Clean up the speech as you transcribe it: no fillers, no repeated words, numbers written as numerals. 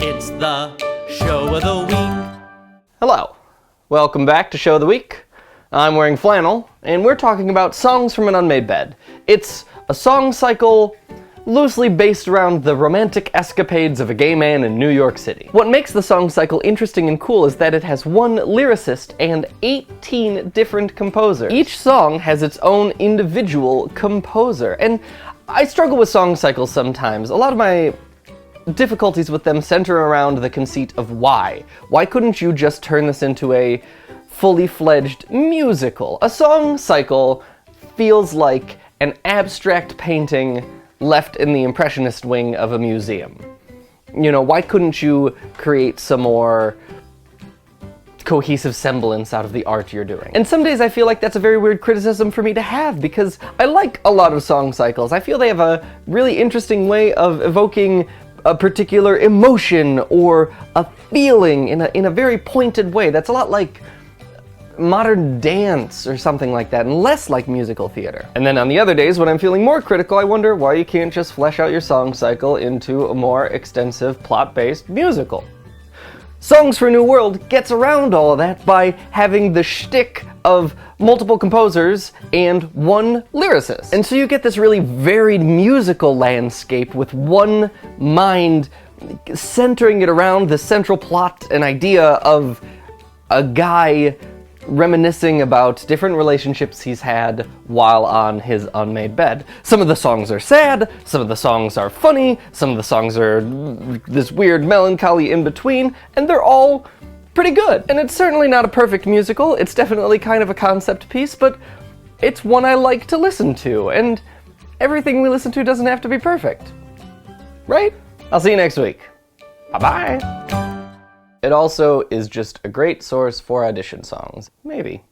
It's the show of the week. Hello, welcome back to Show of the Week. I'm wearing flannel, and we're talking about songs from an unmade bed. It's a song cycle loosely based around the romantic escapades of a gay man in New York City. What makes the song cycle interesting and cool is that it has one lyricist and 18 different composers. Each song has its own individual composer, and I struggle with song cycles sometimes. A lot of my difficulties with them center around the conceit of why. Why couldn't you just turn this into a fully fledged musical? A song cycle feels like an abstract painting left in the impressionist wing of a museum. You know, why couldn't you create some more cohesive semblance out of the art you're doing? And some days I feel like that's a very weird criticism for me to have, because I like a lot of song cycles. I feel they have a really interesting way of evoking a particular emotion or a feeling in a very pointed way. That's a lot like modern dance or something like that, and less like musical theater. And then on the other days when I'm feeling more critical, I wonder why you can't just flesh out your song cycle into a more extensive plot-based musical. Songs for a New World gets around all of that by having the shtick of multiple composers and one lyricist. And so you get this really varied musical landscape with one mind centering it around the central plot and idea of a guy reminiscing about different relationships he's had while on his unmade bed. Some of the songs are sad, some of the songs are funny, some of the songs are this weird melancholy in between, and they're all pretty good. And it's certainly not a perfect musical, it's definitely kind of a concept piece, but it's one I like to listen to, and everything we listen to doesn't have to be perfect. Right? I'll see you next week. Bye-bye. It also is just a great source for audition songs. Maybe.